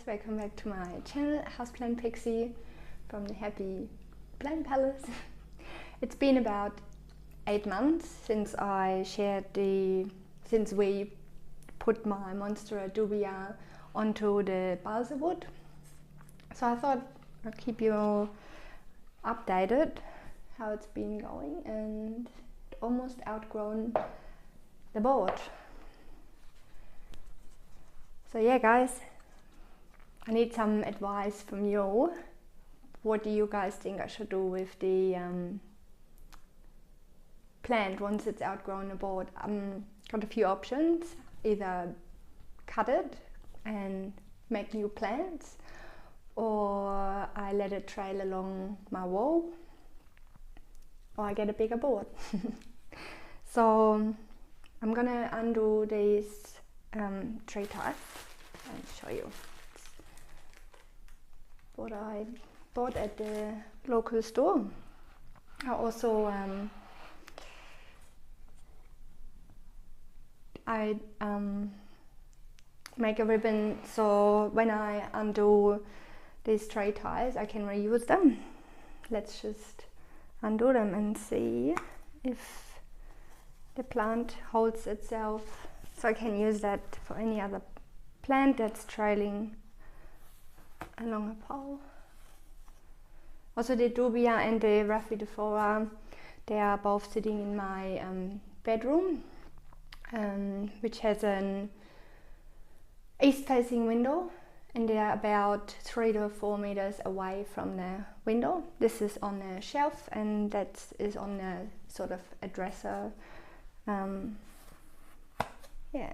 welcome back to my channel Houseplantpixie from the Happy Plant Palace. It's been about 8 months since we put my Monstera Dubia onto the balsa wood. So I thought I'd keep you updated how it's been going, and almost outgrown the board. So yeah guys, I need some advice from you. What do you guys think I should do with the plant once it's outgrown the board? Got a few options. Either cut it and make new plants, or I let it trail along my wall, or I get a bigger board. So I'm gonna undo these tray ties and show you what I bought at the local store. I also make a ribbon, so when I undo these tray ties I can reuse them. Let's just undo them and see if the plant holds itself, so I can use that for any other plant that's trailing along a pole. Also the Dubia and the Raphidophora, they are both sitting in my bedroom, which has an east-facing window, and they are about 3 to 4 meters away from the window. This is on a shelf, and that is on a sort of a dresser. Yeah,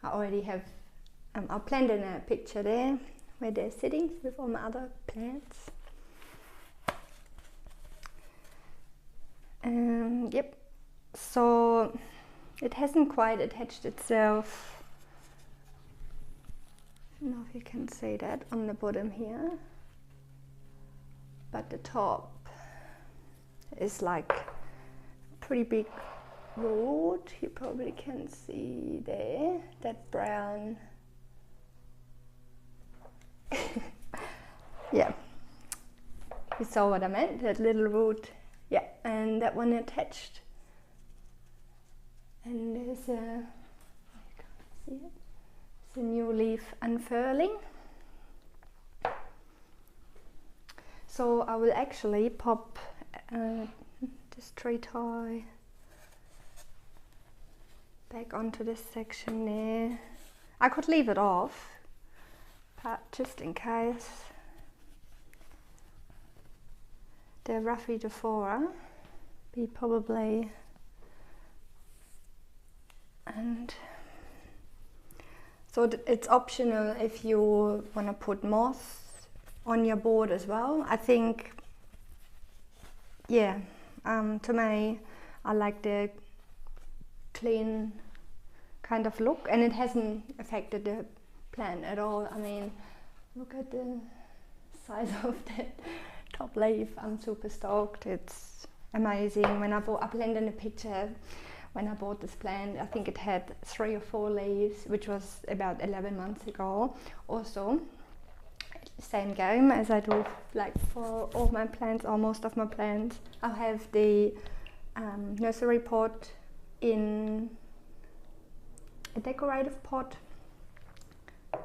I already have, I'll plant in a picture there where they're sitting with all my other plants. Yep, so it hasn't quite attached itself. I don't know if you can see that on the bottom here, but the top is like a pretty big root. You probably can see there, that brown. Yeah, you saw what I meant, that little root. Yeah, and that one attached. And there's a, I can't see it, it's a new leaf unfurling. So I will actually pop this tree tie back onto this section there. I could leave it off, but just in case. The Raphidophora be probably, and so it's optional if you want to put moss on your board as well. I think, yeah, to me I like the clean kind of look, and it hasn't affected the plant at all. I mean, look at the size of that top leaf. I'm super stoked. It's amazing. When I planted in a picture when I bought this plant, I think it had 3 or 4 leaves, which was about 11 months ago. Also, same game as I do like for all my plants, or most of my plants. I have the nursery pot in a decorative pot.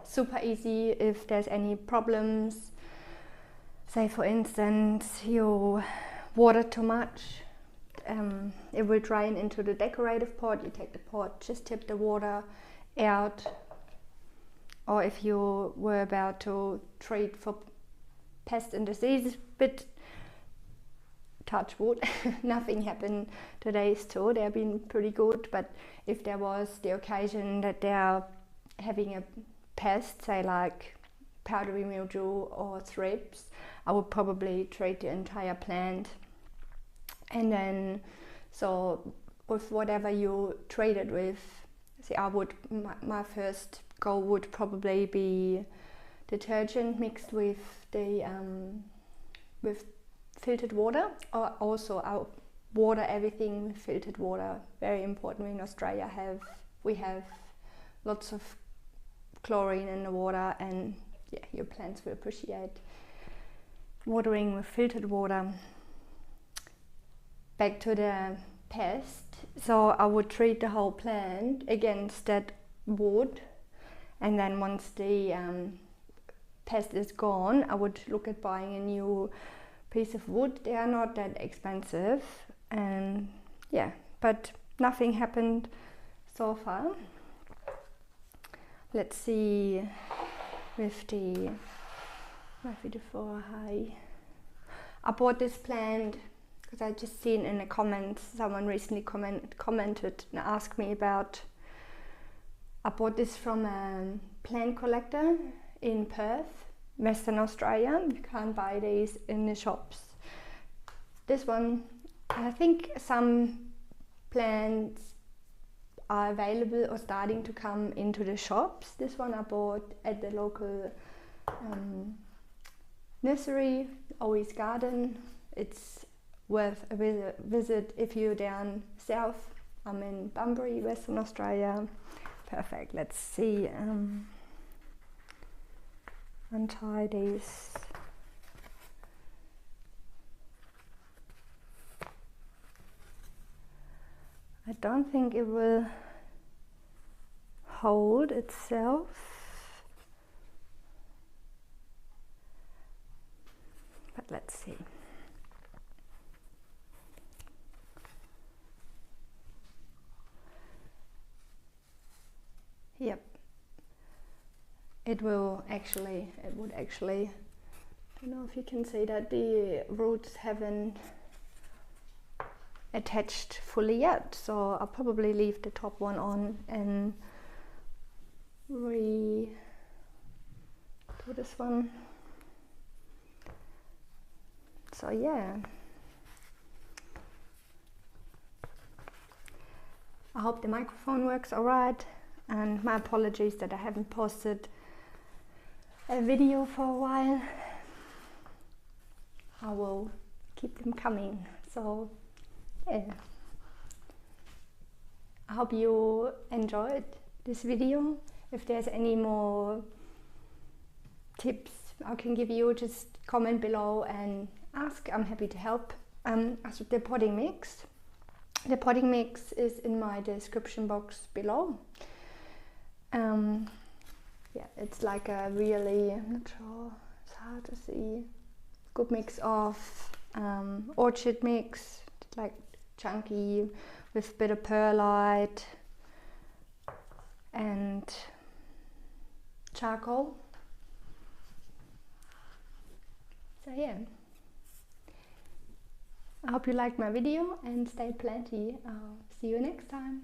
Super easy if there's any problems. Say for instance you water too much, it will drain into the decorative pot. You take the pot, just tip the water out. Or if you were about to treat for pest and disease, but touch wood, nothing happened to these two, they've been pretty good. But if there was the occasion that they're having a pest, say like powdery mildew or thrips, I would probably treat the entire plant. And then, so with whatever you treat it with, see, I would, my first goal would probably be detergent mixed with the with filtered water, or also I water everything with filtered water. Very important. In Australia we have lots of chlorine in the water, and yeah, your plants will appreciate watering with filtered water. Back to the pest. So I would treat the whole plant against that wood, and then once the pest is gone, I would look at buying a new piece of wood. They are not that expensive, and yeah, but nothing happened so far. Let's see with the Raphidophora hayi. I bought this plant because I just seen in the comments, someone recently commented and asked me about. I bought this from a plant collector in Perth, Western Australia. You can't buy these in the shops. This one, I think some plants are available or starting to come into the shops. This one I bought at the local nursery, Owys garden. It's worth a visit if you're down south. I'm in Bunbury, Western Australia. Perfect. Let's see. Untie these. I don't think it will hold itself. But let's see. Yep. It would actually, I don't know if you can see that the roots haven't attached fully yet, so I'll probably leave the top one on and do this one. So yeah, I hope the microphone works alright, and my apologies that I haven't posted a video for a while. I will keep them coming. So yeah, I hope you enjoyed this video. If there's any more tips I can give you, just comment below and ask. I'm happy to help. As with the potting mix, the potting mix is in my description box below. Yeah, it's like a really, I'm not sure, it's hard to see, good mix of Orchid mix, like chunky with a bit of Perlite and charcoal. So yeah, I hope you liked my video and stay planty. I'll see you next time.